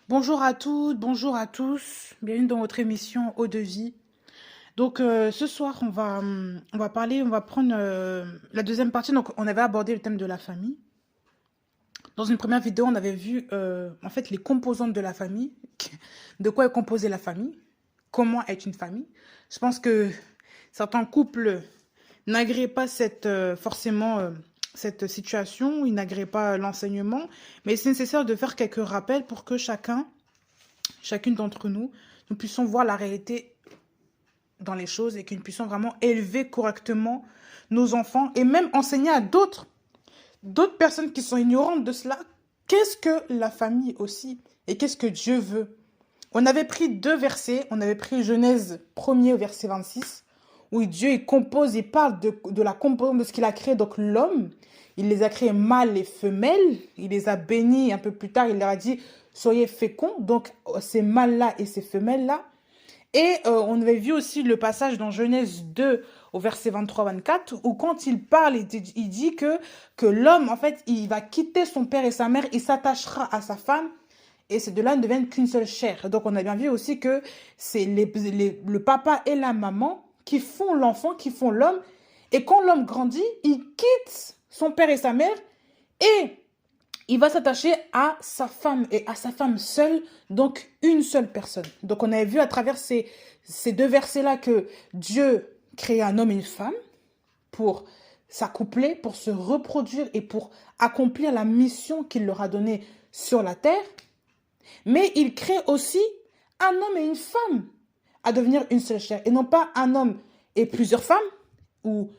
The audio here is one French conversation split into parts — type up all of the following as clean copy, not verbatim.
Bonjour à toutes, bonjour à tous. Bienvenue dans votre émission Eau de vie. Donc ce soir, on va parler, on va prendre la deuxième partie. Donc on avait abordé le thème de la famille. Dans une première vidéo, on avait vu en fait les composantes de la famille, de quoi est composée la famille, comment est une famille. Je pense que certains couples n'agréent pas forcément cette situation, ils n'agréent pas l'enseignement, mais c'est nécessaire de faire quelques rappels pour que chacune d'entre nous, nous puissions voir la réalité dans les choses et que nous puissions vraiment élever correctement nos enfants et même enseigner à d'autres personnes qui sont ignorantes de cela, qu'est-ce que la famille aussi et qu'est-ce que Dieu veut. On avait pris deux versets, on avait pris Genèse 1er au verset 26, où Dieu il compose, il parle de la composante de ce qu'il a créé, donc l'homme, il les a créés mâles et femelles, il les a bénis un peu plus tard, il leur a dit, soyez féconds, donc ces mâles-là et ces femelles-là. Et on avait vu aussi le passage dans Genèse 2 au verset 23-24 où quand il parle, il dit que l'homme, en fait, il va quitter son père et sa mère, il s'attachera à sa femme et ces deux-là ne deviennent qu'une seule chair. Donc on a bien vu aussi que c'est le papa et la maman qui font l'enfant, qui font l'homme. Et quand l'homme grandit, il quitte son père et sa mère et il va s'attacher à sa femme et à sa femme seule, donc une seule personne. Donc on avait vu à travers ces deux versets-là que Dieu crée un homme et une femme pour s'accoupler, pour se reproduire et pour accomplir la mission qu'il leur a donnée sur la terre. Mais il crée aussi un homme et une femme à devenir une seule chair. Et non pas un homme et plusieurs femmes, ou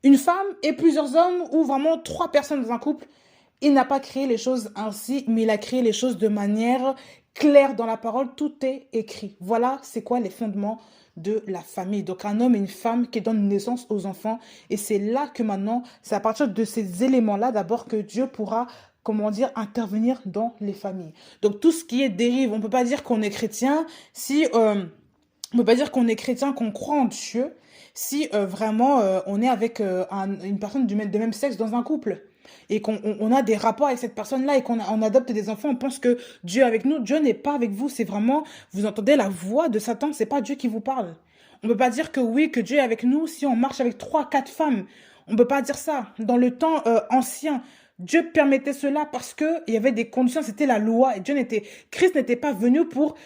une femme et plusieurs hommes, ou vraiment trois personnes dans un couple. Il n'a pas créé les choses ainsi, mais il a créé les choses de manière claire dans la parole. Tout est écrit. Voilà, c'est quoi les fondements de la famille. Donc un homme et une femme qui donnent naissance aux enfants. Et c'est là que maintenant, c'est à partir de ces éléments-là d'abord que Dieu pourra, comment dire, intervenir dans les familles. Donc tout ce qui est dérive, on ne peut pas dire qu'on est chrétien si... on ne peut pas dire qu'on est chrétien, qu'on croit en Dieu, si vraiment on est avec une personne de même sexe dans un couple et qu'on a des rapports avec cette personne-là et on adopte des enfants, on pense que Dieu est avec nous. Dieu n'est pas avec vous, c'est vraiment, vous entendez la voix de Satan, c'est pas Dieu qui vous parle. On ne peut pas dire que oui, que Dieu est avec nous si on marche avec 3, 4 femmes. On ne peut pas dire ça. Dans le temps ancien, Dieu permettait cela parce que il y avait des conditions, c'était la loi. Et Christ n'était pas venu pour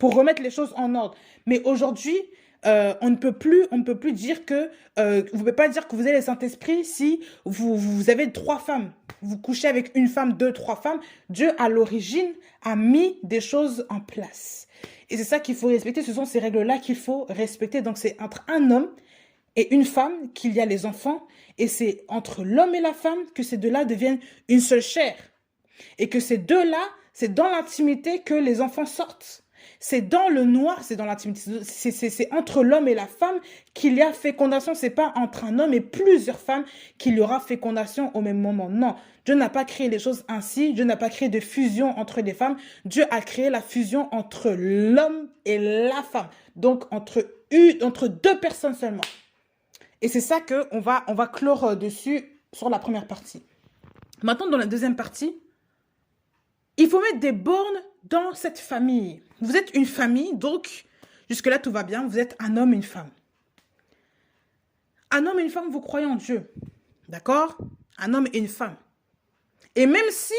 remettre les choses en ordre. Mais aujourd'hui, on ne peut plus dire que vous ne pouvez pas dire que vous avez le Saint-Esprit si vous avez 3 femmes. Vous couchez avec une femme, 2, 3 femmes. Dieu, à l'origine, a mis des choses en place. Et c'est ça qu'il faut respecter. Ce sont ces règles-là qu'il faut respecter. Donc, c'est entre un homme et une femme qu'il y a les enfants. Et c'est entre l'homme et la femme que ces deux-là deviennent une seule chair. Et que ces deux-là, c'est dans l'intimité que les enfants sortent. C'est dans le noir, c'est dans l'intimité. C'est entre l'homme et la femme qu'il y a fécondation. C'est pas entre un homme et plusieurs femmes qu'il y aura fécondation au même moment. Non, Dieu n'a pas créé les choses ainsi. Dieu n'a pas créé de fusion entre les femmes. Dieu a créé la fusion entre l'homme et la femme. Donc entre 2 personnes seulement. Et c'est ça qu'on va clore dessus sur la première partie. Maintenant, dans la deuxième partie, il faut mettre des bornes dans cette famille. Vous êtes une famille, donc jusque-là tout va bien. Vous êtes un homme et une femme. Un homme et une femme, vous croyez en Dieu. D'accord? Un homme et une femme. Et même si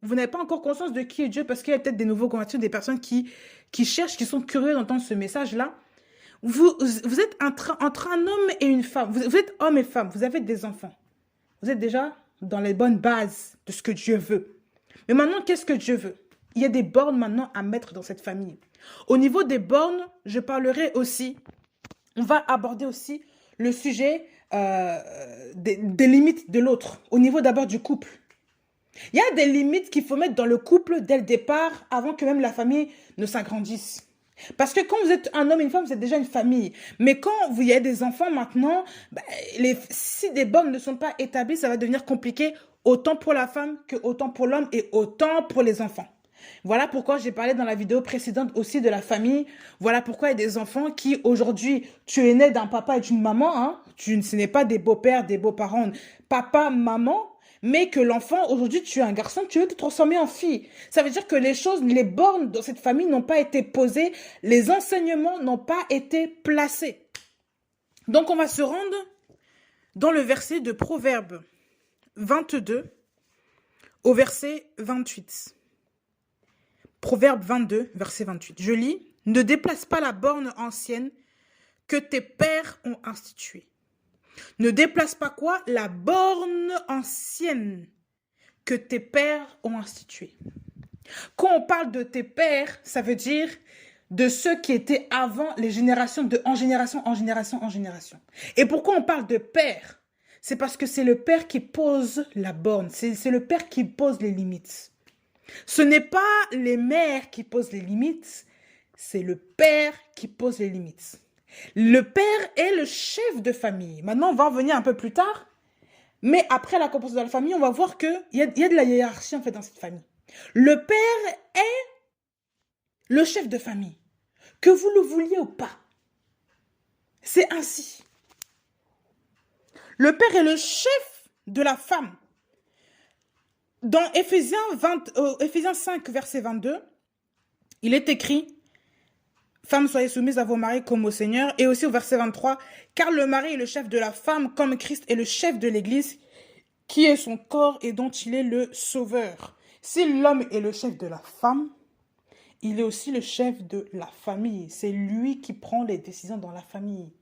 vous n'avez pas encore conscience de qui est Dieu, parce qu'il y a peut-être des nouveaux convertis, des personnes qui cherchent, qui sont curieux d'entendre ce message-là, vous êtes entre un homme et une femme. Vous êtes homme et femme. Vous avez des enfants. Vous êtes déjà dans les bonnes bases de ce que Dieu veut. Mais maintenant, qu'est-ce que Dieu veut? Il y a des bornes maintenant à mettre dans cette famille. Au niveau des bornes, je parlerai aussi, on va aborder aussi le sujet des limites de l'autre. Au niveau d'abord du couple. Il y a des limites qu'il faut mettre dans le couple dès le départ, avant que même la famille ne s'agrandisse. Parce que quand vous êtes un homme et une femme, vous êtes déjà une famille. Mais quand vous y avez des enfants maintenant, si des bornes ne sont pas établies, ça va devenir compliqué autant pour la femme que autant pour l'homme et autant pour les enfants. Voilà pourquoi j'ai parlé dans la vidéo précédente aussi de la famille. Voilà pourquoi il y a des enfants qui aujourd'hui, tu es né d'un papa et d'une maman. Hein, ce n'est pas des beaux-pères, des beaux-parents. Papa, maman. mais que l'enfant, aujourd'hui, tu es un garçon, tu veux te transformer en fille. Ça veut dire que les choses, les bornes dans cette famille n'ont pas été posées, les enseignements n'ont pas été placés. Donc, on va se rendre dans le verset de Proverbe 22 au verset 28. Proverbe 22, verset 28. Je lis, « Ne déplace pas la borne ancienne que tes pères ont instituée. » Ne déplace pas quoi? La borne ancienne que tes pères ont instituée. Quand on parle de tes pères, ça veut dire de ceux qui étaient avant les générations, de en génération, en génération, en génération. Et pourquoi on parle de père? C'est parce que c'est le père qui pose la borne, c'est le père qui pose les limites. Ce n'est pas les mères qui posent les limites, c'est le père qui pose les limites. Le père est le chef de famille. Maintenant, on va en venir un peu plus tard. Mais après la composition de la famille, on va voir qu'il y a de la hiérarchie en fait dans cette famille. Le père est le chef de famille. Que vous le vouliez ou pas. C'est ainsi. Le père est le chef de la femme. Dans Éphésiens 5, verset 22, il est écrit « Femmes, soyez soumises à vos maris comme au Seigneur » et aussi au verset 23, « Car le mari est le chef de la femme comme Christ est le chef de l'Église, qui est son corps et dont il est le sauveur. » Si l'homme est le chef de la femme, il est aussi le chef de la famille. C'est lui qui prend les décisions dans la famille.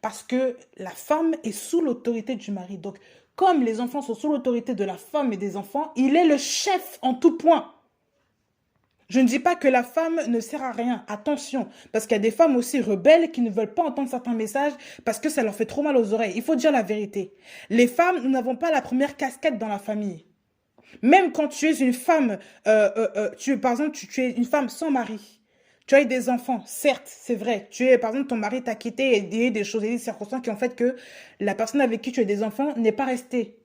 Parce que la femme est sous l'autorité du mari. Donc, comme les enfants sont sous l'autorité de la femme et des enfants, il est le chef en tout point. Je ne dis pas que la femme ne sert à rien. Attention, parce qu'il y a des femmes aussi rebelles qui ne veulent pas entendre certains messages parce que ça leur fait trop mal aux oreilles. Il faut dire la vérité. Les femmes, nous n'avons pas la première casquette dans la famille. Même quand tu es une femme, par exemple, tu es une femme sans mari. Tu as eu des enfants, certes, c'est vrai. Par exemple, ton mari t'a quitté et des choses et des circonstances qui ont fait que la personne avec qui tu as des enfants n'est pas restée.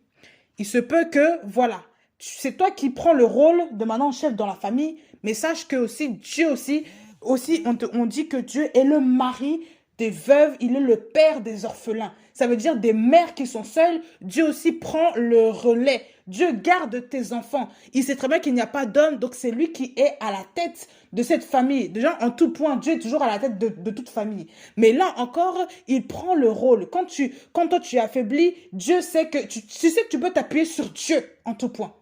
Il se peut que, voilà, c'est toi qui prends le rôle de maintenant chef dans la famille, mais sache que aussi, Dieu aussi on dit que Dieu est le mari des veuves, il est le père des orphelins. Ça veut dire des mères qui sont seules, Dieu aussi prend le relais. Dieu garde tes enfants. Il sait très bien qu'il n'y a pas d'homme, donc c'est lui qui est à la tête de cette famille. Déjà, en tout point, Dieu est toujours à la tête de toute famille. Mais là encore, il prend le rôle. Quand toi tu es affaibli, Dieu sait que tu sais que tu peux t'appuyer sur Dieu en tout point.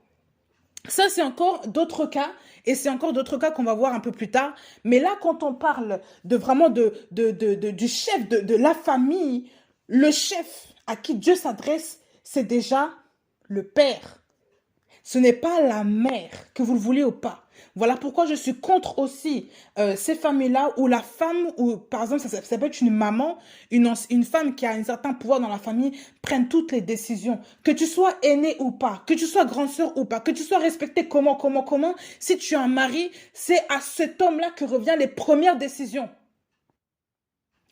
Ça, c'est encore d'autres cas, et c'est encore d'autres cas qu'on va voir un peu plus tard. Mais là, quand on parle de vraiment du chef de la famille, le chef à qui Dieu s'adresse, c'est déjà le père. Ce n'est pas la mère, que vous le vouliez ou pas. Voilà pourquoi je suis contre aussi ces familles-là où la femme, ou par exemple, ça peut être une maman, une femme qui a un certain pouvoir dans la famille, prenne toutes les décisions. Que tu sois aîné ou pas, que tu sois grande sœur ou pas, que tu sois respecté comment, si tu as un mari, c'est à cet homme-là que reviennent les premières décisions.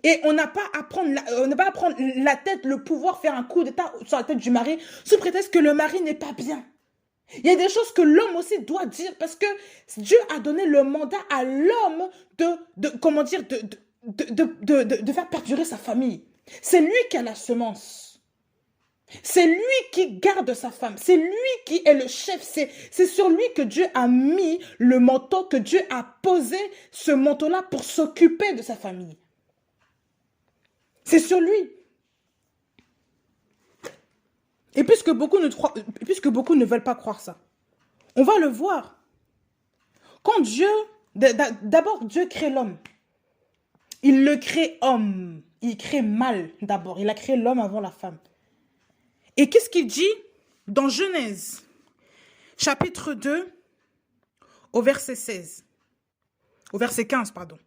Et on n'a pas à prendre la tête, le pouvoir, faire un coup d'état sur la tête du mari, sous prétexte que le mari n'est pas bien. Il y a des choses que l'homme aussi doit dire parce que Dieu a donné le mandat à l'homme de faire perdurer sa famille. C'est lui qui a la semence. C'est lui qui garde sa femme. C'est lui qui est le chef. C'est sur lui que Dieu a mis le manteau, que Dieu a posé ce manteau-là pour s'occuper de sa famille. C'est sur lui. Et puisque beaucoup ne veulent pas croire ça, on va le voir. Quand d'abord Dieu crée l'homme. Il le crée homme. Il crée mâle d'abord. Il a créé l'homme avant la femme. Et qu'est-ce qu'il dit dans Genèse, chapitre 2, au verset 16. Au verset 15, pardon.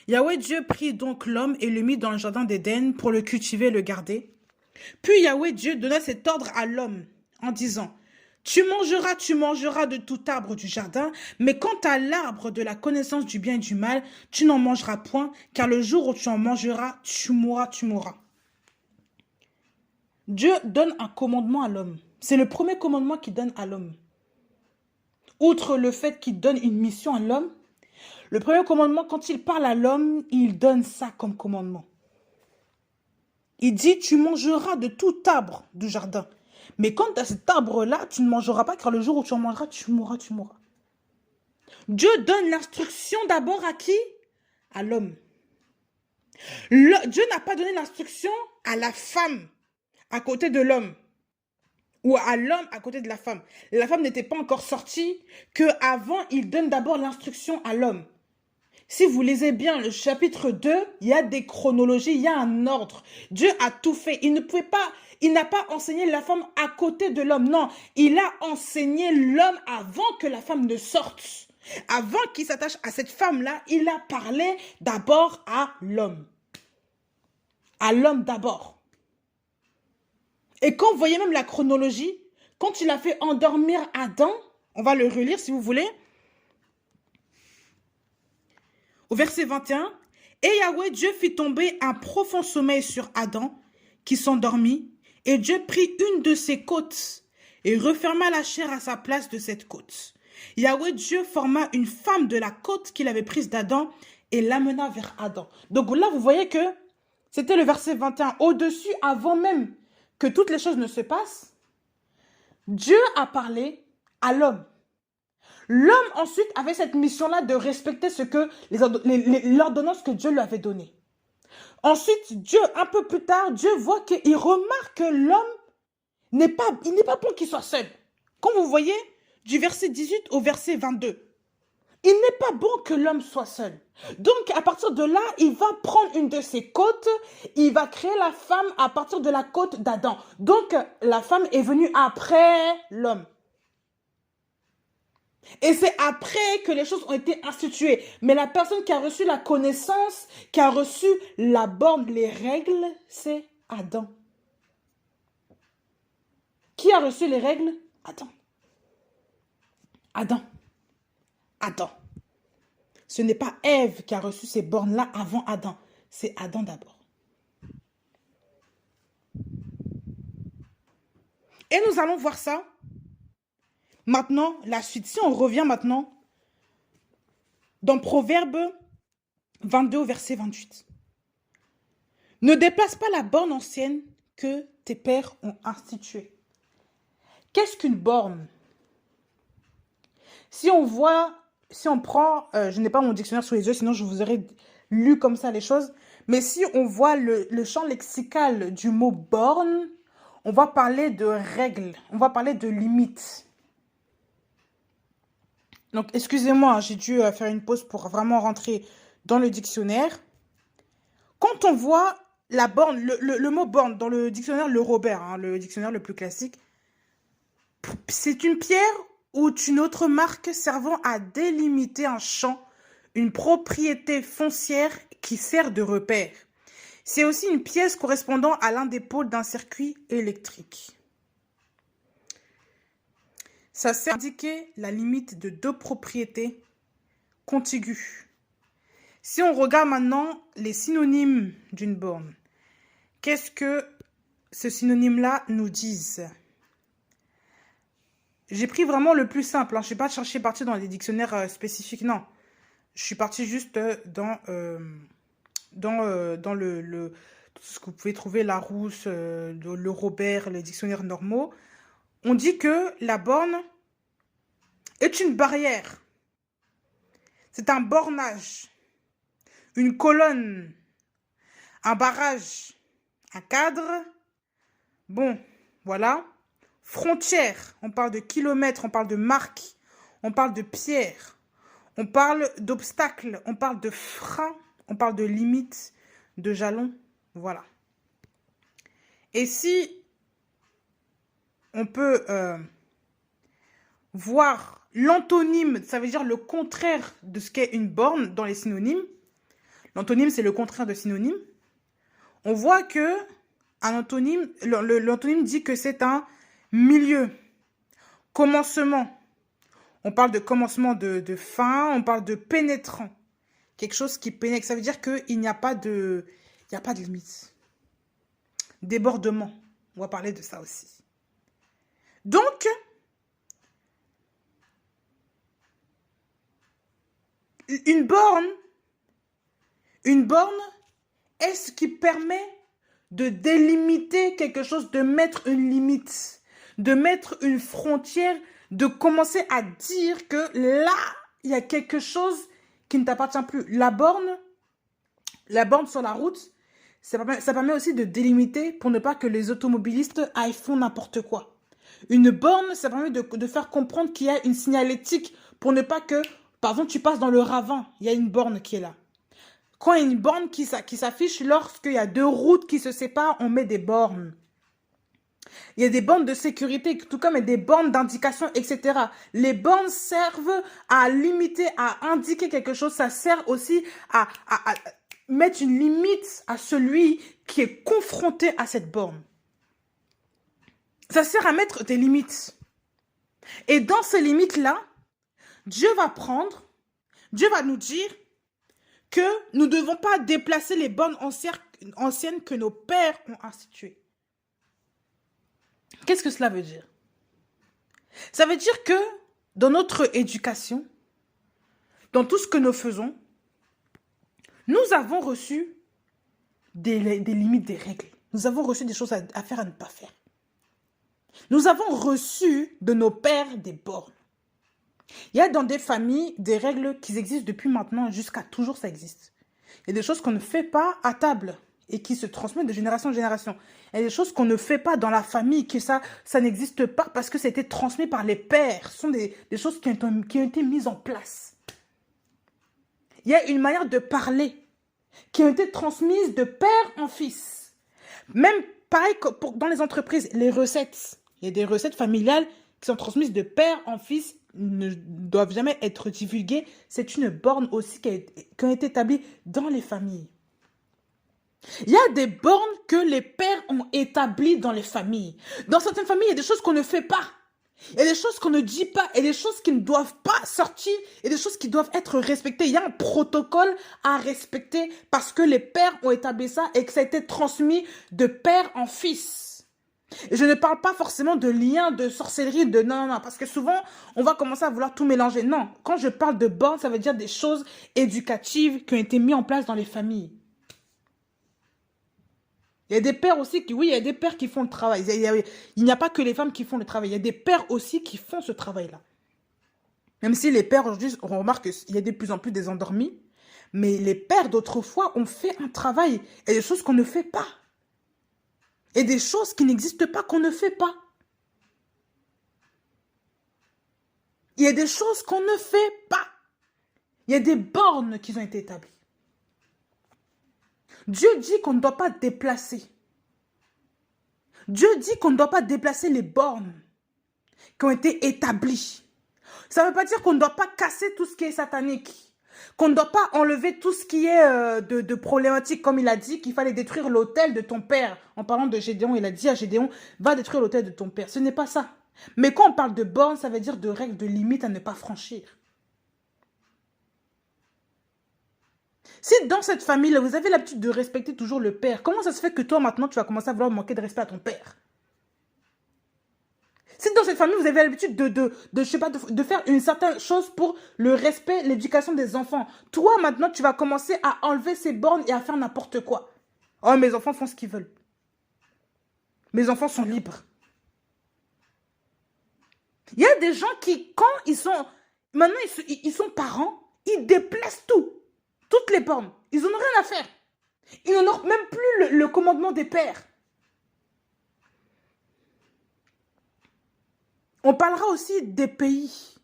Yahweh Dieu prit donc l'homme et le mit dans le jardin d'Éden pour le cultiver et le garder. Puis Yahweh Dieu donna cet ordre à l'homme en disant « Tu mangeras de tout arbre du jardin, mais quant à l'arbre de la connaissance du bien et du mal, tu n'en mangeras point, car le jour où tu en mangeras, tu mourras. » Dieu donne un commandement à l'homme. C'est le premier commandement qu'il donne à l'homme. Outre le fait qu'il donne une mission à l'homme, le premier commandement, quand il parle à l'homme, il donne ça comme commandement. Il dit, tu mangeras de tout arbre du jardin. Mais quand tu as cet arbre-là, tu ne mangeras pas, car le jour où tu en mangeras, tu mourras, tu mourras. Dieu donne l'instruction d'abord à qui? À l'homme. Dieu n'a pas donné l'instruction à la femme à côté de l'homme. Ou à l'homme à côté de la femme. La femme n'était pas encore sortie, qu'avant, il donne d'abord l'instruction à l'homme. Si vous lisez bien le chapitre 2, il y a des chronologies, il y a un ordre. Dieu a tout fait. Il n'a pas enseigné la femme à côté de l'homme. Non, il a enseigné l'homme avant que la femme ne sorte. Avant qu'il s'attache à cette femme-là, il a parlé d'abord à l'homme. À l'homme d'abord. Et quand vous voyez même la chronologie, quand il a fait endormir Adam, on va le relire si vous voulez, au verset 21, « Et Yahweh Dieu fit tomber un profond sommeil sur Adam, qui s'endormit, et Dieu prit une de ses côtes et referma la chair à sa place de cette côte. Yahweh Dieu forma une femme de la côte qu'il avait prise d'Adam et l'amena vers Adam. » Donc là, vous voyez que c'était le verset 21. Au-dessus, avant même que toutes les choses ne se passent, Dieu a parlé à l'homme. L'homme ensuite avait cette mission-là de respecter l'ordonnance que Dieu lui avait donnée. Ensuite, Dieu, un peu plus tard, Dieu voit qu'il remarque que l'homme n'est pas bon qu'il soit seul. Comme vous voyez, du verset 18 au verset 22, il n'est pas bon que l'homme soit seul. Donc, à partir de là, il va prendre une de ses côtes, il va créer la femme à partir de la côte d'Adam. Donc, la femme est venue après l'homme. Et c'est après que les choses ont été instituées. Mais la personne qui a reçu la connaissance, qui a reçu la borne, les règles, c'est Adam. Qui a reçu les règles? Adam. Adam. Adam. Ce n'est pas Ève qui a reçu ces bornes-là avant Adam. C'est Adam d'abord. Et nous allons voir ça. Maintenant, la suite. Si on revient maintenant dans Proverbe 22 au verset 28. Ne déplace pas la borne ancienne que tes pères ont instituée. Qu'est-ce qu'une borne? Si on prend, je n'ai pas mon dictionnaire sous les yeux, sinon je vous aurais lu comme ça les choses. Mais si on voit le champ lexical du mot borne, on va parler de règles, on va parler de limites. Donc, excusez-moi, j'ai dû faire une pause pour vraiment rentrer dans le dictionnaire. Quand on voit la borne, le mot borne dans le dictionnaire Le Robert, hein, le dictionnaire le plus classique, c'est une pierre ou une autre marque servant à délimiter un champ, une propriété foncière qui sert de repère. C'est aussi une pièce correspondant à l'un des pôles d'un circuit électrique. Ça sert à indiquer la limite de deux propriétés contiguës. Si on regarde maintenant les synonymes d'une borne, qu'est-ce que ce synonyme-là nous dit? J'ai pris vraiment le plus simple. Hein. Je ne suis pas partie dans des dictionnaires spécifiques, non. Je suis partie juste dans tout ce que vous pouvez trouver, Larousse, le Robert, les dictionnaires normaux. On dit que la borne est une barrière. C'est un bornage, une colonne, un barrage, un cadre. Bon, voilà. Frontière, on parle de kilomètres, on parle de marques, on parle de pierres, on parle d'obstacles, on parle de freins, on parle de limites, de jalons. Voilà. Et si on peut voir l'antonyme, ça veut dire le contraire de ce qu'est une borne dans les synonymes. L'antonyme, c'est le contraire de synonyme. On voit que l'antonyme dit que c'est un milieu, commencement. On parle de commencement de fin, on parle de pénétrant. Quelque chose qui pénètre. Ça veut dire qu'il n'y a pas de limite. Débordement. On va parler de ça aussi. Donc, une borne est ce qui permet de délimiter quelque chose, de mettre une limite. de mettre une frontière, de commencer à dire que là, il y a quelque chose qui ne t'appartient plus. La borne sur la route, ça permet aussi de délimiter pour ne pas que les automobilistes aillent font n'importe quoi. Une borne, ça permet de faire comprendre qu'il y a une signalétique pour ne pas que, par exemple, tu passes dans le ravin, il y a une borne qui est là. Quand il y a une borne qui s'affiche, lorsqu'il y a deux routes qui se séparent, on met des bornes. Il y a des bornes de sécurité, tout comme il y a des bornes d'indication, etc. Les bornes servent à limiter, à indiquer quelque chose. Ça sert aussi à mettre une limite à celui qui est confronté à cette borne. Ça sert à mettre des limites. Et dans ces limites-là, Dieu va nous dire que nous ne devons pas déplacer les bornes anciennes que nos pères ont instituées. Qu'est-ce que cela veut dire? Ça veut dire que dans notre éducation, dans tout ce que nous faisons, nous avons reçu des limites, des règles. Nous avons reçu des choses à faire, à ne pas faire. Nous avons reçu de nos pères des bornes. Il y a dans des familles des règles qui existent depuis maintenant jusqu'à toujours, ça existe. Il y a des choses qu'on ne fait pas à table et qui se transmettent de génération en génération. Il y a des choses qu'on ne fait pas dans la famille, que ça n'existe pas parce que ça a été transmis par les pères. Ce sont des choses qui ont été mises en place. Il y a une manière de parler qui a été transmise de père en fils. Même pareil que dans les entreprises, les recettes. Il y a des recettes familiales qui sont transmises de père en fils, ne doivent jamais être divulguées. C'est une borne aussi qui a été établie dans les familles. Il y a des bornes que les pères ont établies dans les familles. Dans certaines familles, il y a des choses qu'on ne fait pas. Il y a des choses qu'on ne dit pas. Il y a des choses qui ne doivent pas sortir. Il y a des choses qui doivent être respectées. Il y a un protocole à respecter parce que les pères ont établi ça et que ça a été transmis de père en fils. Et je ne parle pas forcément de liens, de sorcellerie, de non, parce que souvent, on va commencer à vouloir tout mélanger. Non, quand je parle de bornes, ça veut dire des choses éducatives qui ont été mises en place dans les familles. Il y a des pères aussi oui, il y a des pères qui font le travail. Il n'y a pas que les femmes qui font le travail. Il y a des pères aussi qui font ce travail-là. Même si les pères, aujourd'hui, on remarque qu'il y a de plus en plus des endormis, mais les pères d'autrefois ont fait un travail. Il y a des choses qu'on ne fait pas. Et des choses qui n'existent pas qu'on ne fait pas. Il y a des choses qu'on ne fait pas. Il y a des bornes qui ont été établies. Dieu dit qu'on ne doit pas déplacer. Dieu dit qu'on ne doit pas déplacer les bornes qui ont été établies. Ça ne veut pas dire qu'on ne doit pas casser tout ce qui est satanique. Qu'on ne doit pas enlever tout ce qui est de problématique. Comme il a dit qu'il fallait détruire l'autel de ton père. En parlant de Gédéon, il a dit à Gédéon, va détruire l'autel de ton père. Ce n'est pas ça. Mais quand on parle de bornes, ça veut dire de règles, de limites à ne pas franchir. Si dans cette famille-là, vous avez l'habitude de respecter toujours le père, comment ça se fait que toi, maintenant, tu vas commencer à vouloir manquer de respect à ton père? Si dans cette famille, vous avez l'habitude je sais pas, de faire une certaine chose pour le respect, l'éducation des enfants, toi, maintenant, tu vas commencer à enlever ces bornes et à faire n'importe quoi. Oh, mes enfants font ce qu'ils veulent. Mes enfants sont libres. Il y a des gens qui, quand ils sont... Maintenant, ils sont parents, ils déplacent tout. Toutes les bornes. Ils n'en ont rien à faire. Ils n'en ont même plus le commandement des pères. On parlera aussi des pays.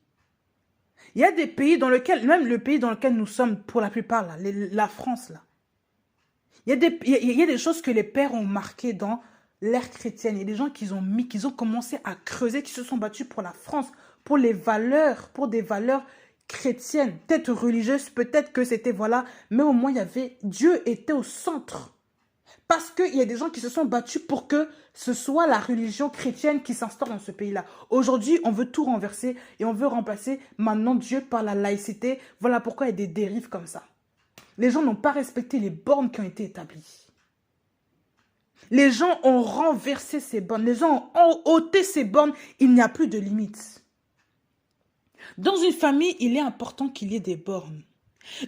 Il y a des pays dans lesquels, même le pays dans lequel nous sommes pour la plupart, là, la France, là. Il y a des choses que les pères ont marquées dans l'ère chrétienne. Il y a des gens qui ont commencé à creuser, qui se sont battus pour la France, pour des valeurs chrétiennes, peut-être religieuses, peut-être que c'était, voilà, mais au moins Dieu était au centre. Parce qu'il y a des gens qui se sont battus pour que ce soit la religion chrétienne qui s'instaure dans ce pays-là. Aujourd'hui, on veut tout renverser et on veut remplacer maintenant Dieu par la laïcité. Voilà pourquoi il y a des dérives comme ça. Les gens n'ont pas respecté les bornes qui ont été établies. Les gens ont renversé ces bornes. Les gens ont ôté ces bornes. Il n'y a plus de limites. Dans une famille, il est important qu'il y ait des bornes.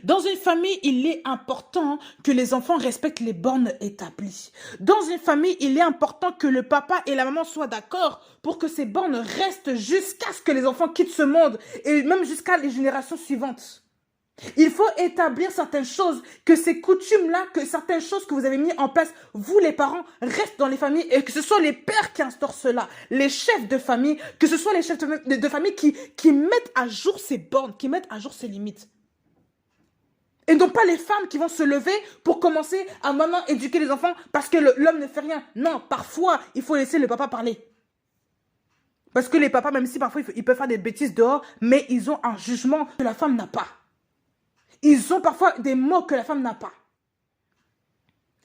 Dans une famille, il est important que les enfants respectent les bornes établies. Dans une famille, il est important que le papa et la maman soient d'accord pour que ces bornes restent jusqu'à ce que les enfants quittent ce monde et même jusqu'à les générations suivantes. Il faut établir certaines choses, que ces coutumes-là, que certaines choses que vous avez mis en place, vous les parents, restent dans les familles et que ce soit les pères qui instaurent cela, les chefs de famille, que ce soit les chefs de famille qui mettent à jour ces bornes, qui mettent à jour ces limites. Et non pas les femmes qui vont se lever pour commencer à maintenant éduquer les enfants parce que l'homme ne fait rien. Non, parfois, il faut laisser le papa parler. Parce que les papas, même si parfois ils peuvent faire des bêtises dehors, mais ils ont un jugement que la femme n'a pas. Ils ont parfois des mots que la femme n'a pas.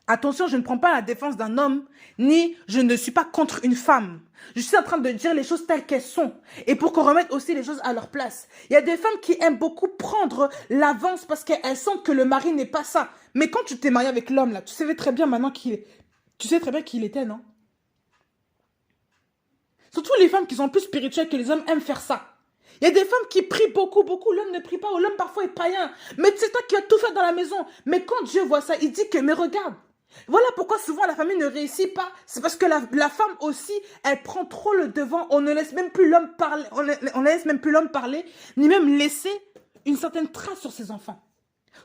Attention, je ne prends pas la défense d'un homme, ni je ne suis pas contre une femme. Je suis en train de dire les choses telles qu'elles sont. Et pour qu'on remette aussi les choses à leur place. Il y a des femmes qui aiment beaucoup prendre l'avance parce qu'elles sentent que le mari n'est pas ça. Mais quand tu t'es marié avec l'homme, là, tu savais très bien maintenant tu sais très bien qui il était, non? Surtout les femmes qui sont plus spirituelles que les hommes aiment faire ça. Il y a des femmes qui prient beaucoup, beaucoup. L'homme ne prie pas, ou l'homme parfois est païen. Mais c'est toi qui as tout fait dans la maison. Mais quand Dieu voit ça, il dit que, mais regarde. Voilà pourquoi souvent la famille ne réussit pas. C'est parce que la femme aussi, elle prend trop le devant. On ne laisse même plus l'homme parler. On ne laisse même plus l'homme parler, ni même laisser une certaine trace sur ses enfants.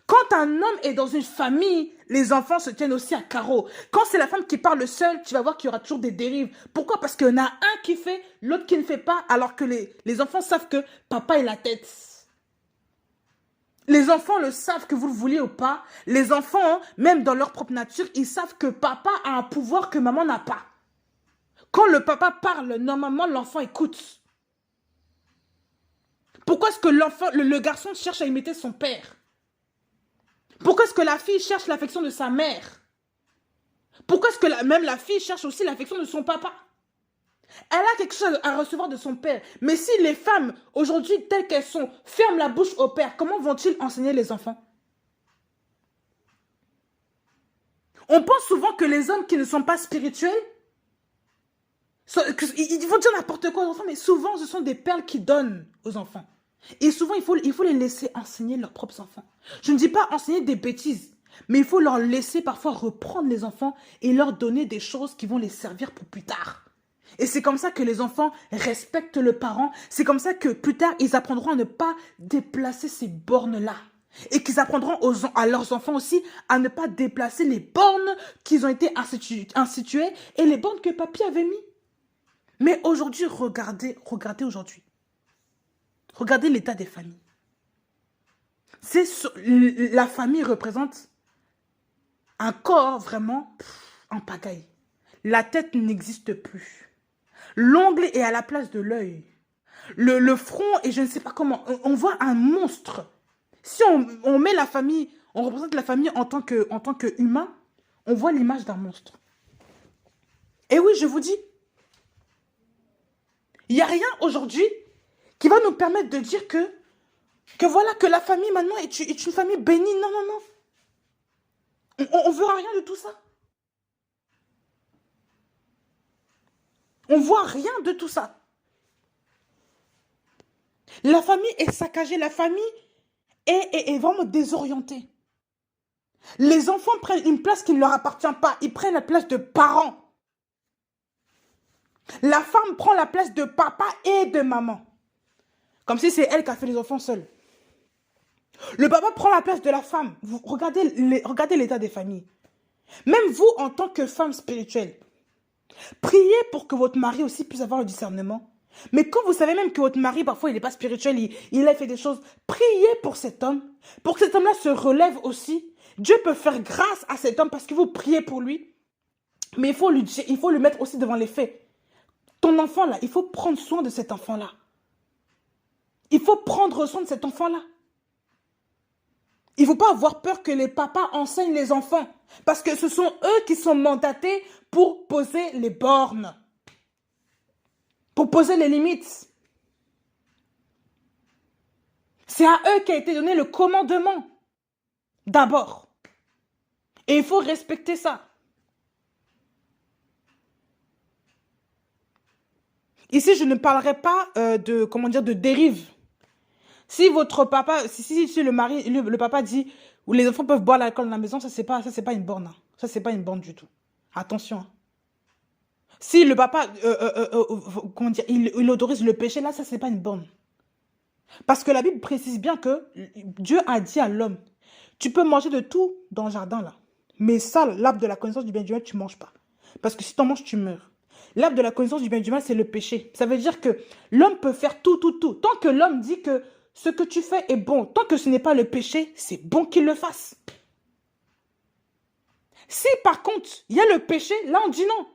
Quand un homme est dans une famille, les enfants se tiennent aussi à carreau. Quand c'est la femme qui parle seule, tu vas voir qu'il y aura toujours des dérives. Pourquoi? Parce qu'il y en a un qui fait, l'autre qui ne fait pas, alors que les enfants savent que papa est la tête. Les enfants le savent que vous le vouliez ou pas. Les enfants, même dans leur propre nature, ils savent que papa a un pouvoir que maman n'a pas. Quand le papa parle, normalement, l'enfant écoute. Pourquoi est-ce que le garçon cherche à imiter son père? Pourquoi est-ce que la fille cherche l'affection de sa mère? Pourquoi est-ce que même la fille cherche aussi l'affection de son papa? Elle a quelque chose à recevoir de son père. Mais si les femmes, aujourd'hui, telles qu'elles sont, ferment la bouche au père, comment vont-ils enseigner les enfants? On pense souvent que les hommes qui ne sont pas spirituels, ils vont dire n'importe quoi aux enfants, mais souvent, ce sont des perles qui donnent aux enfants. Et souvent, il faut les laisser enseigner leurs propres enfants. Je ne dis pas enseigner des bêtises, mais il faut leur laisser parfois reprendre les enfants et leur donner des choses qui vont les servir pour plus tard. Et c'est comme ça que les enfants respectent le parent. C'est comme ça que plus tard, ils apprendront à ne pas déplacer ces bornes-là. Et qu'ils apprendront à leurs enfants aussi à ne pas déplacer les bornes qu'ils ont été instituées et les bornes que papy avait mis. Mais aujourd'hui, regardez aujourd'hui. Regardez l'état des familles. La famille représente un corps vraiment en pagaille. La tête n'existe plus. L'ongle est à la place de l'œil. Le front, et je ne sais pas comment, on voit un monstre. Si on met la famille, on représente la famille en tant qu'humain, on voit l'image d'un monstre. Et oui, je vous dis, il n'y a rien aujourd'hui qui va nous permettre de dire que voilà, que la famille maintenant est une famille bénie. Non, non, non. On ne verra rien de tout ça. On ne voit rien de tout ça. La famille est saccagée. La famille est vraiment désorientée. Les enfants prennent une place qui ne leur appartient pas. Ils prennent la place de parents. La femme prend la place de papa et de maman. Comme si c'est elle qui a fait les enfants seuls. Le papa prend la place de la femme. Regardez l'état des familles. Même vous, en tant que femme spirituelle, priez pour que votre mari aussi puisse avoir le discernement. Mais quand vous savez même que votre mari, parfois, il n'est pas spirituel, il a fait des choses, priez pour cet homme. Pour que cet homme-là se relève aussi. Dieu peut faire grâce à cet homme parce que vous priez pour lui. Mais il faut le mettre aussi devant les faits. Ton enfant-là, il faut prendre soin de cet enfant-là. Il faut prendre soin de cet enfant-là. Il ne faut pas avoir peur que les papas enseignent les enfants. Parce que ce sont eux qui sont mandatés pour poser les bornes. Pour poser les limites. C'est à eux qu'a été donné le commandement. D'abord. Et il faut respecter ça. Ici, je ne parlerai pas de dérive. Si votre papa, si le mari, le papa dit, ou les enfants peuvent boire l'alcool dans la maison, ça, c'est pas une borne, hein. Ça, c'est pas une borne du tout. Attention, hein. Si le papa, comment dire, il autorise le péché, là, ça, c'est pas une borne. Parce que la Bible précise bien que Dieu a dit à l'homme, tu peux manger de tout dans le jardin, là. Mais ça, l'arbre de la connaissance du bien et du mal, tu ne manges pas. Parce que si tu en manges, tu meurs. L'arbre de la connaissance du bien et du mal, c'est le péché. Ça veut dire que l'homme peut faire tout, tout, tout. Tant que l'homme dit que ce que tu fais est bon, tant que ce n'est pas le péché, c'est bon qu'il le fasse. Si par contre, il y a le péché, là on dit non.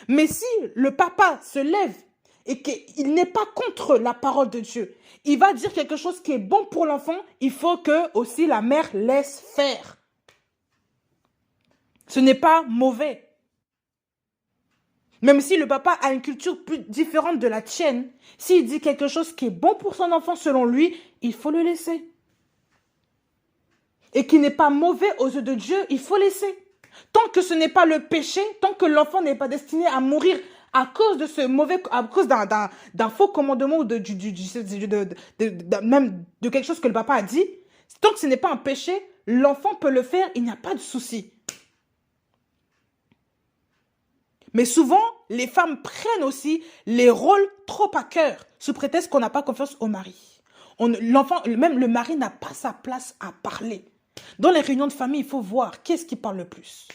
Mais si le papa se lève et qu'il n'est pas contre la parole de Dieu, il va dire quelque chose qui est bon pour l'enfant, il faut que aussi la mère laisse faire. Ce n'est pas mauvais. Même si le papa a une culture plus différente de la tienne, s'il dit quelque chose qui est bon pour son enfant selon lui, il faut le laisser. Et qui n'est pas mauvais aux yeux de Dieu, il faut laisser. Tant que ce n'est pas le péché, tant que l'enfant n'est pas destiné à mourir à cause de ce mauvais, à cause d'un faux commandement ou même de quelque chose que le papa a dit, tant que ce n'est pas un péché, l'enfant peut le faire, il n'y a pas de souci. Mais souvent, les femmes prennent aussi les rôles trop à cœur, sous prétexte qu'on n'a pas confiance au mari. L'enfant, même le mari n'a pas sa place à parler. Dans les réunions de famille, il faut voir qui est-ce qui parle le plus.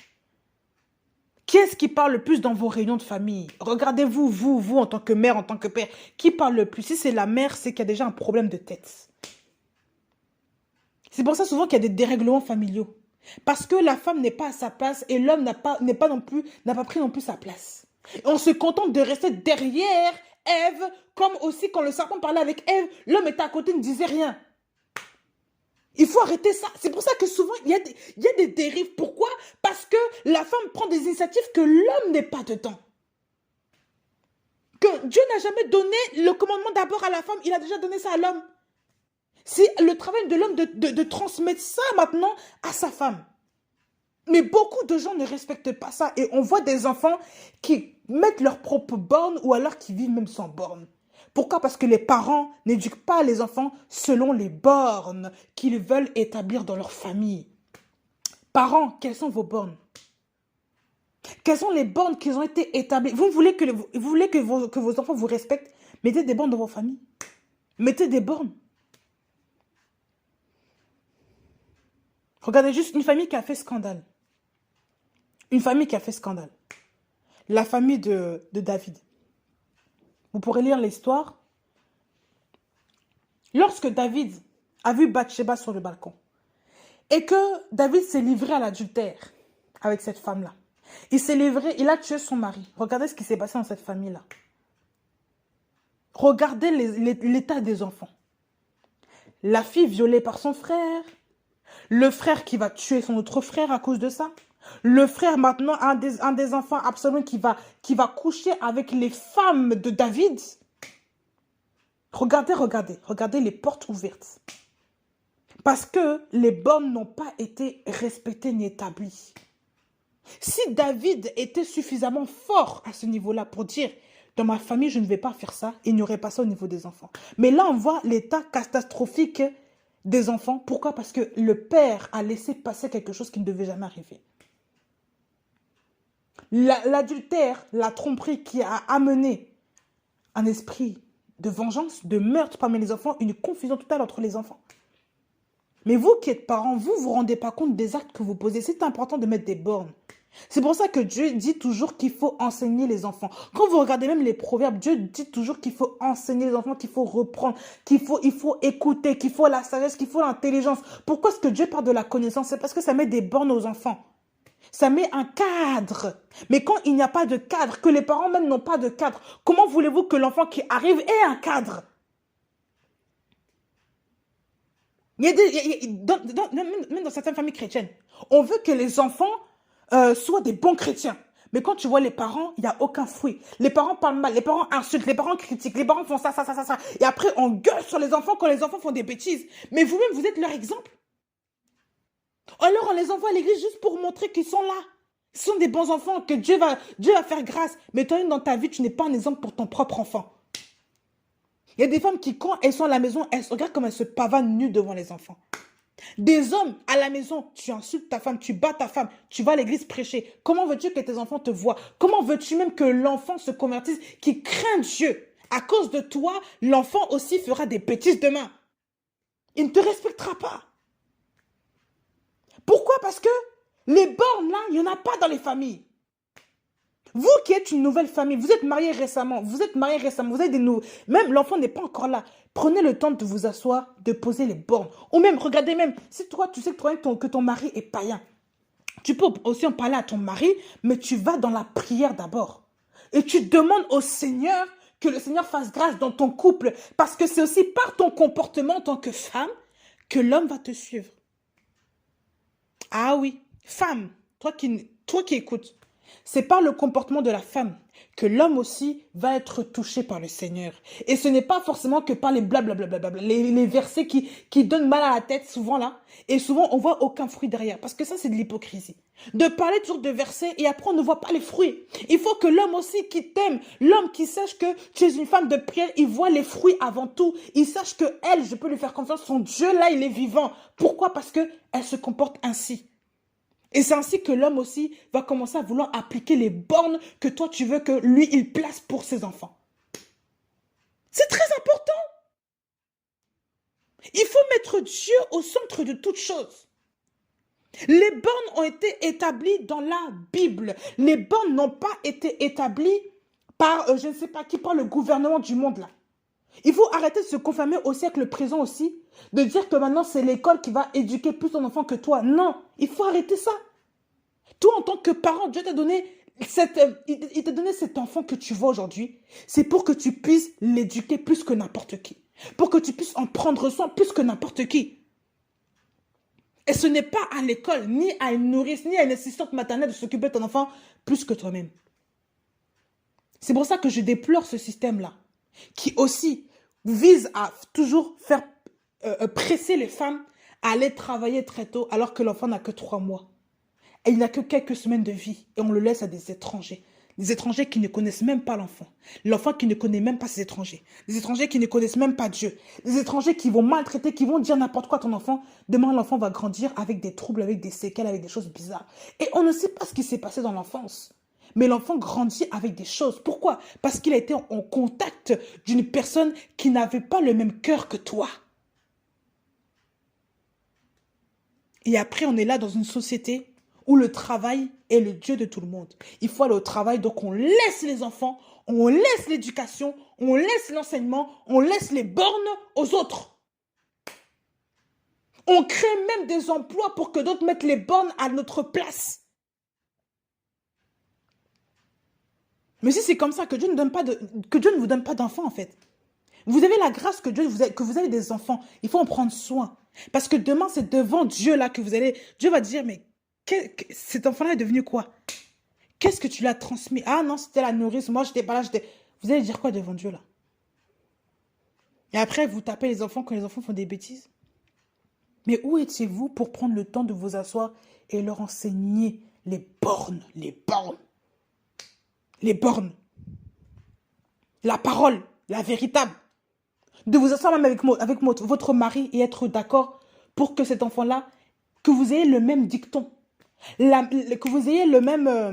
Qui est-ce qui parle le plus dans vos réunions de famille? Regardez-vous, vous, en tant que mère, en tant que père, qui parle le plus? Si c'est la mère, c'est qu'il y a déjà un problème de tête. C'est pour ça souvent qu'il y a des dérèglements familiaux. Parce que la femme n'est pas à sa place et l'homme n'a pas pris non plus sa place. Et on se contente de rester derrière Ève, comme aussi quand le serpent parlait avec Ève, l'homme était à côté, ne disait rien. Il faut arrêter ça. C'est pour ça que souvent, il y a des dérives. Pourquoi? Parce que la femme prend des initiatives que l'homme n'est pas dedans. Que Dieu n'a jamais donné le commandement d'abord à la femme, il a déjà donné ça à l'homme. C'est le travail de l'homme de transmettre ça maintenant à sa femme. Mais beaucoup de gens ne respectent pas ça. Et on voit des enfants qui mettent leurs propres bornes ou alors qui vivent même sans bornes. Pourquoi? Parce que les parents n'éduquent pas les enfants selon les bornes qu'ils veulent établir dans leur famille. Parents, quelles sont vos bornes? Quelles sont les bornes qui ont été établies? Vous voulez que vos enfants vous respectent? Mettez des bornes dans vos familles. Mettez des bornes. Regardez juste une famille qui a fait scandale. Une famille qui a fait scandale. La famille de David. Vous pourrez lire l'histoire. Lorsque David a vu Bathsheba sur le balcon et que David s'est livré à l'adultère avec cette femme-là, il s'est livré, il a tué son mari. Regardez ce qui s'est passé dans cette famille-là. Regardez l'état des enfants. La fille violée par son frère, le frère qui va tuer son autre frère à cause de ça. Le frère maintenant, un des enfants Absalom qui va coucher avec les femmes de David. Regardez les portes ouvertes. Parce que les bornes n'ont pas été respectées ni établies. Si David était suffisamment fort à ce niveau-là pour dire « Dans ma famille, je ne vais pas faire ça », il n'y aurait pas ça au niveau des enfants. Mais là, on voit l'état catastrophique des enfants. Pourquoi? Parce que le père a laissé passer quelque chose qui ne devait jamais arriver. L'adultère, la tromperie qui a amené un esprit de vengeance, de meurtre parmi les enfants, une confusion totale entre les enfants. Mais vous qui êtes parents, vous ne vous rendez pas compte des actes que vous posez. C'est important de mettre des bornes. C'est pour ça que Dieu dit toujours qu'il faut enseigner les enfants. Quand vous regardez même les proverbes, Dieu dit toujours qu'il faut enseigner les enfants, qu'il faut reprendre, il faut écouter, qu'il faut la sagesse, qu'il faut l'intelligence. Pourquoi est-ce que Dieu parle de la connaissance? C'est parce que ça met des bornes aux enfants. Ça met un cadre. Mais quand il n'y a pas de cadre, que les parents même n'ont pas de cadre, comment voulez-vous que l'enfant qui arrive ait un cadre? Même dans certaines familles chrétiennes, on veut que les enfants soient des bons chrétiens. Mais quand tu vois les parents, il n'y a aucun fruit. Les parents parlent mal, les parents insultent, les parents critiquent, les parents font ça. Et après, on gueule sur les enfants quand les enfants font des bêtises. Mais vous-même, vous êtes leur exemple. Alors, on les envoie à l'église juste pour montrer qu'ils sont là. Ils sont des bons enfants, que Dieu va faire grâce. Mais toi-même, dans ta vie, tu n'es pas un exemple pour ton propre enfant. Il y a des femmes qui, quand elles sont à la maison, elles se regardent comme elles se pavanent nues devant les enfants. Des hommes à la maison, tu insultes ta femme, tu bats ta femme, tu vas à l'église prêcher. Comment veux-tu que tes enfants te voient? Comment veux-tu même que l'enfant se convertisse, qu'il craint Dieu? À cause de toi, l'enfant aussi fera des bêtises demain. Il ne te respectera pas. Pourquoi? Parce que les bornes là, il n'y en a pas dans les familles. Vous qui êtes une nouvelle famille, vous êtes mariés récemment, vous avez des nouveaux... Même l'enfant n'est pas encore là. Prenez le temps de vous asseoir, de poser les bornes. Ou même, regardez même, si toi, tu sais que ton mari est païen, tu peux aussi en parler à ton mari, mais tu vas dans la prière d'abord. Et tu demandes au Seigneur que le Seigneur fasse grâce dans ton couple. Parce que c'est aussi par ton comportement en tant que femme que l'homme va te suivre. Ah oui, femme, toi qui écoutes, c'est par le comportement de la femme que l'homme aussi va être touché par le Seigneur. Et ce n'est pas forcément que par les blablabla, les versets qui donnent mal à la tête souvent là. Et souvent, on voit aucun fruit derrière. Parce que ça, c'est de l'hypocrisie. De parler toujours de versets et après, on ne voit pas les fruits. Il faut que l'homme aussi qui t'aime, l'homme qui sache que tu es une femme de prière, il voit les fruits avant tout. Il sache que elle, je peux lui faire confiance. Son Dieu là, il est vivant. Pourquoi? Parce que elle se comporte ainsi. Et c'est ainsi que l'homme aussi va commencer à vouloir appliquer les bornes que toi tu veux que lui il place pour ses enfants. C'est très important. Il faut mettre Dieu au centre de toute chose. Les bornes ont été établies dans la Bible. Les bornes n'ont pas été établies par, je ne sais pas qui, par le gouvernement du monde là. Il faut arrêter de se conformer au siècle présent aussi, de dire que maintenant c'est l'école qui va éduquer plus ton enfant que toi. Non, il faut arrêter ça. Toi, en tant que parent, Dieu t'a donné il t'a donné cet enfant que tu vois aujourd'hui. C'est pour que tu puisses l'éduquer plus que n'importe qui. Pour que tu puisses en prendre soin plus que n'importe qui. Et ce n'est pas à l'école, ni à une nourrice, ni à une assistante maternelle de s'occuper de ton enfant plus que toi-même. C'est pour ça que je déplore ce système-là, qui aussi vise à toujours faire presser les femmes à aller travailler très tôt alors que l'enfant n'a que 3 mois. Et il n'a que quelques semaines de vie et on le laisse à des étrangers. Des étrangers qui ne connaissent même pas l'enfant. L'enfant qui ne connaît même pas ses étrangers. Des étrangers qui ne connaissent même pas Dieu. Des étrangers qui vont maltraiter, qui vont dire n'importe quoi à ton enfant. Demain, l'enfant va grandir avec des troubles, avec des séquelles, avec des choses bizarres. Et on ne sait pas ce qui s'est passé dans l'enfance. Mais l'enfant grandit avec des choses. Pourquoi? Parce qu'il a été en contact d'une personne qui n'avait pas le même cœur que toi. Et après, on est là dans une société où le travail est le Dieu de tout le monde. Il faut aller au travail, donc on laisse les enfants, on laisse l'éducation, on laisse l'enseignement, on laisse les bornes aux autres. On crée même des emplois pour que d'autres mettent les bornes à notre place. Mais si c'est comme ça que Dieu ne vous donne pas d'enfants en fait. Vous avez la grâce que que vous avez des enfants. Il faut en prendre soin. Parce que demain, c'est devant Dieu là que vous allez... Dieu va dire, mais cet enfant-là est devenu quoi? Qu'est-ce que tu l'as transmis? Ah non, c'était la nourrice. Moi, j'étais pas là. Vous allez dire quoi devant Dieu là? Et après, vous tapez les enfants quand les enfants font des bêtises. Mais où étiez-vous pour prendre le temps de vous asseoir et leur enseigner les bornes, les bornes, les bornes, la parole, la véritable? De vous asseoir même avec votre mari et être d'accord pour que cet enfant-là, que vous ayez le même dicton, que vous ayez le même,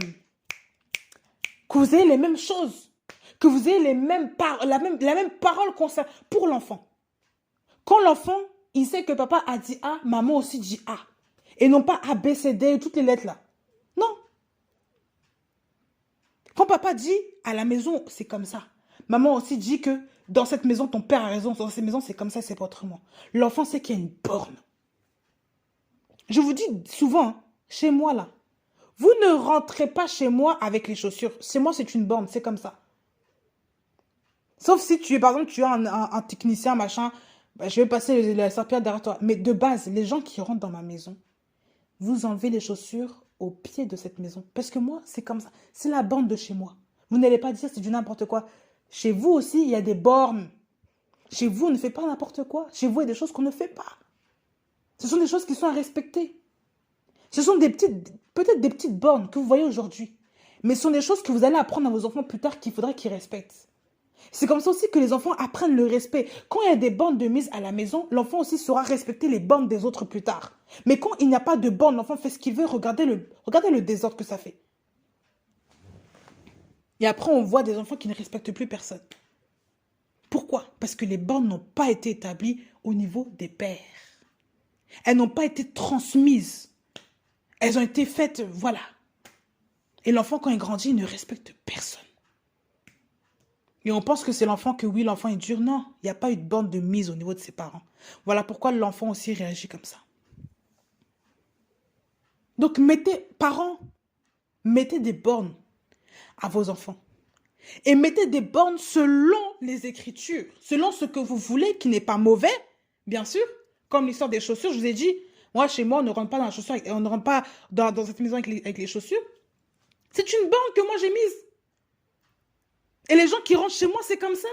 que vous ayez les mêmes choses, que vous ayez la même parole pour l'enfant. Quand l'enfant, il sait que papa a dit A, maman aussi dit A. Et non pas A, B, C, D, toutes les lettres là. Non. Quand papa dit à la maison, c'est comme ça. Maman aussi dit que dans cette maison, ton père a raison. Dans cette maison, c'est comme ça, c'est pas autrement. L'enfant sait qu'il y a une borne. Je vous dis souvent, hein, chez moi là, vous ne rentrez pas chez moi avec les chaussures. Chez moi, c'est une borne, c'est comme ça. Sauf si tu es, par exemple, tu es un technicien, machin, bah, je vais passer la serpillère derrière toi. Mais de base, les gens qui rentrent dans ma maison, vous enlevez les chaussures au pied de cette maison. Parce que moi, c'est comme ça. C'est la borne de chez moi. Vous n'allez pas dire c'est du n'importe quoi. Chez vous aussi, il y a des bornes. Chez vous, on ne fait pas n'importe quoi. Chez vous, il y a des choses qu'on ne fait pas. Ce sont des choses qui sont à respecter. Ce sont peut-être des petites bornes que vous voyez aujourd'hui. Mais ce sont des choses que vous allez apprendre à vos enfants plus tard qu'il faudra qu'ils respectent. C'est comme ça aussi que les enfants apprennent le respect. Quand il y a des bornes de mise à la maison, l'enfant aussi saura respecter les bornes des autres plus tard. Mais quand il n'y a pas de borne, l'enfant fait ce qu'il veut, regardez le désordre que ça fait. Et après, on voit des enfants qui ne respectent plus personne. Pourquoi? Parce que les bornes n'ont pas été établies au niveau des pères. Elles n'ont pas été transmises. Elles ont été faites, voilà. Et l'enfant, quand il grandit, il ne respecte personne. Et on pense que c'est l'enfant que oui, l'enfant est dur. Non, il n'y a pas eu de borne de mise au niveau de ses parents. Voilà pourquoi l'enfant aussi réagit comme ça. Donc, parents, mettez des bornes à vos enfants. Et mettez des bornes selon les Écritures, selon ce que vous voulez, qui n'est pas mauvais, bien sûr. Comme l'histoire des chaussures, je vous ai dit, moi, chez moi, on ne rentre pas dans la chaussure, on ne rentre pas dans cette maison avec les chaussures. C'est une borne que moi, j'ai mise. Et les gens qui rentrent chez moi, c'est comme ça.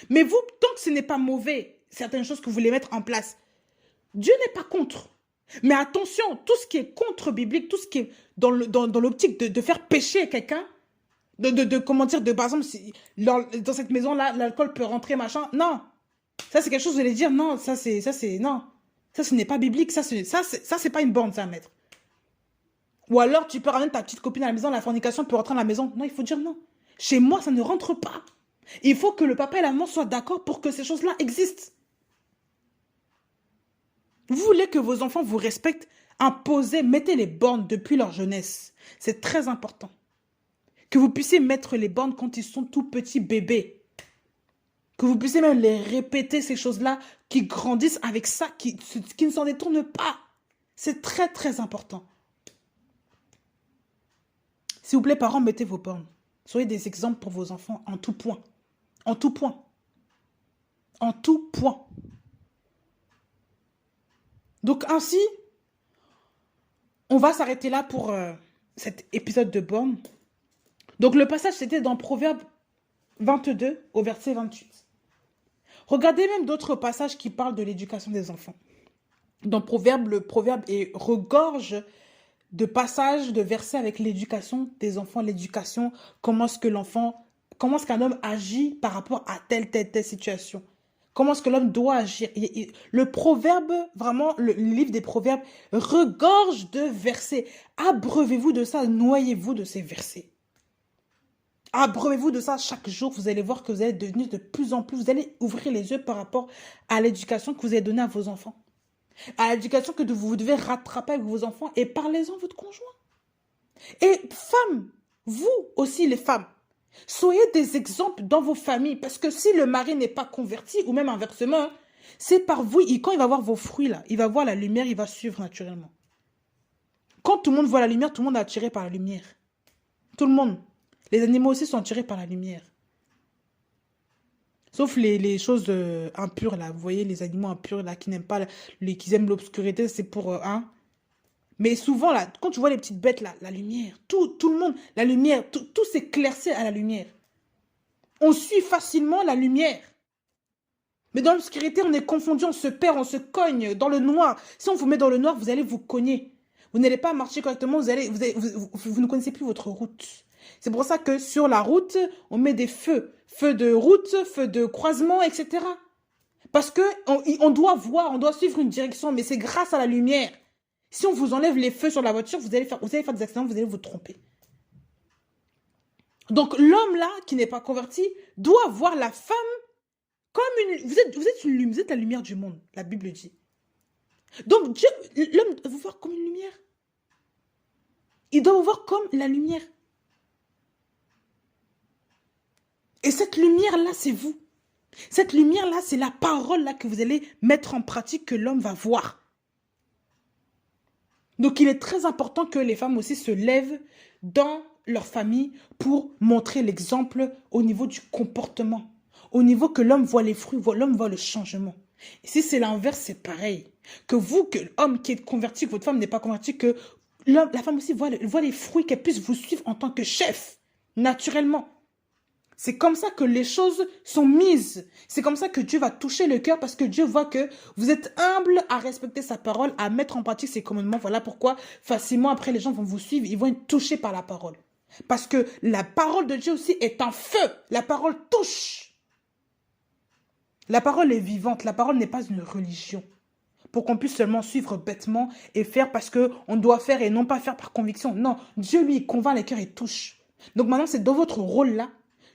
Mais vous, tant que ce n'est pas mauvais, certaines choses que vous voulez mettre en place, Dieu n'est pas contre. Mais attention, tout ce qui est contre-biblique, tout ce qui est dans l'optique de faire pécher quelqu'un, comment dire, par exemple, si, dans cette maison-là, l'alcool peut rentrer, machin. Non. Ça, c'est quelque chose, vous allez dire, non, non. Ça, ce n'est pas biblique. Ça, c'est pas une borne, ça, à mettre. Ou alors, tu peux ramener ta petite copine à la maison, la fornication peut rentrer à la maison. Non, il faut dire non. Chez moi, ça ne rentre pas. Il faut que le papa et la maman soient d'accord pour que ces choses-là existent. Vous voulez que vos enfants vous respectent, imposez, mettez les bornes depuis leur jeunesse. C'est très important. Que vous puissiez mettre les bornes quand ils sont tout petits bébés. Que vous puissiez même les répéter, ces choses-là, qui grandissent avec ça, qui ne s'en détournent pas. C'est très, très important. S'il vous plaît, parents, mettez vos bornes. Soyez des exemples pour vos enfants en tout point. En tout point. En tout point. Donc ainsi, on va s'arrêter là pour cet épisode de borne. Donc le passage, c'était dans Proverbe 22 au verset 28. Regardez même d'autres passages qui parlent de l'éducation des enfants. Dans Proverbe, le proverbe regorge de passages, de versets avec l'éducation des enfants, l'éducation, comment est-ce qu'un homme agit par rapport à telle situation. Comment est-ce que l'homme doit agir. Le proverbe, vraiment, le livre des proverbes regorge de versets. Abreuvez-vous de ça, noyez-vous de ces versets. Abreuvez-vous de ça chaque jour. Vous allez voir que vous allez devenir de plus en plus. Vous allez ouvrir les yeux par rapport à l'éducation que vous avez donnée à vos enfants. À l'éducation que vous devez rattraper avec vos enfants. Et parlez-en à votre conjoint. Et femmes, vous aussi les femmes, soyez des exemples dans vos familles. Parce que si le mari n'est pas converti, ou même inversement, c'est par vous. Et quand il va voir vos fruits, là, il va voir la lumière, il va suivre naturellement. Quand tout le monde voit la lumière, tout le monde est attiré par la lumière. Tout le monde. Les animaux aussi sont attirés par la lumière. Sauf les choses impures, là. Vous voyez, les animaux impurs, là, qui n'aiment pas, qui aiment l'obscurité, c'est pour un. Mais souvent, là, quand tu vois les petites bêtes, là, la lumière, tout le monde, la lumière, tout s'éclaircit à la lumière. On suit facilement la lumière. Mais dans l'obscurité, on est confondu, on se perd, on se cogne dans le noir. Si on vous met dans le noir, vous allez vous cogner. Vous n'allez pas marcher correctement, vous ne connaissez plus votre route. C'est pour ça que sur la route, on met des feux. Feux de route, feux de croisement, etc. Parce qu'on doit voir, on doit suivre une direction, mais c'est grâce à la lumière. Si on vous enlève les feux sur la voiture, vous allez faire des accidents, vous allez vous tromper. Donc l'homme là, qui n'est pas converti, doit voir la femme comme une... Vous êtes la lumière du monde, la Bible dit. Donc l'homme doit vous voir comme une lumière. Il doit vous voir comme la lumière. Et cette lumière-là, c'est vous. Cette lumière-là, c'est la parole-là que vous allez mettre en pratique, que l'homme va voir. Donc, il est très important que les femmes aussi se lèvent dans leur famille pour montrer l'exemple au niveau du comportement. Au niveau que l'homme voit les fruits, l'homme voit le changement. Et si c'est l'inverse, c'est pareil. Que l'homme qui est converti, que votre femme n'est pas convertie, que la femme aussi voit les fruits, qu'elle puisse vous suivre en tant que chef, naturellement. C'est comme ça que les choses sont mises. C'est comme ça que Dieu va toucher le cœur, parce que Dieu voit que vous êtes humble à respecter sa parole, à mettre en pratique ses commandements. Voilà pourquoi facilement après les gens vont vous suivre, ils vont être touchés par la parole. Parce que la parole de Dieu aussi est un feu. La parole touche. La parole est vivante. La parole n'est pas une religion. Pour qu'on puisse seulement suivre bêtement et faire parce qu'on doit faire et non pas faire par conviction. Non, Dieu, lui, il convainc les cœurs et touche. Donc maintenant, c'est dans votre rôle-là,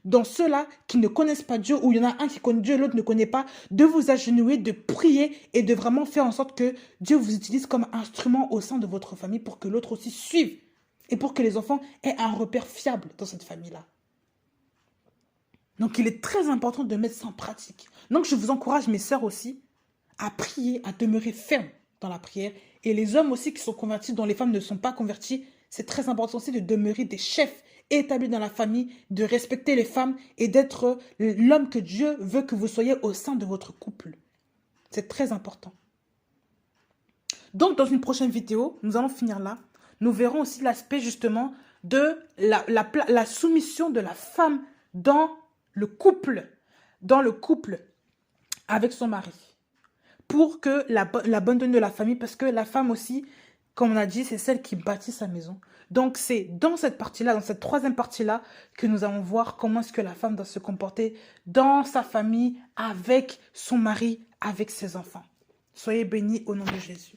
dans ceux-là qui ne connaissent pas Dieu, ou il y en a un qui connaît Dieu et l'autre ne connaît pas, de vous agenouiller, de prier et de vraiment faire en sorte que Dieu vous utilise comme instrument au sein de votre famille pour que l'autre aussi suive et pour que les enfants aient un repère fiable dans cette famille-là. Donc, il est très important de mettre ça en pratique. Donc, je vous encourage, mes sœurs aussi, à prier, à demeurer ferme dans la prière. Et les hommes aussi qui sont convertis, dont les femmes ne sont pas converties, c'est très important aussi de demeurer des chefs établis dans la famille, de respecter les femmes et d'être l'homme que Dieu veut que vous soyez au sein de votre couple. C'est très important. Donc, dans une prochaine vidéo, nous allons finir là. Nous verrons aussi l'aspect justement de la soumission de la femme dans le couple avec son mari. Pour que la bonne tenue de la famille, parce que la femme aussi, comme on a dit, c'est celle qui bâtit sa maison. Donc, c'est dans cette partie-là, dans cette troisième partie-là, que nous allons voir comment est-ce que la femme doit se comporter dans sa famille, avec son mari, avec ses enfants. Soyez bénis au nom de Jésus.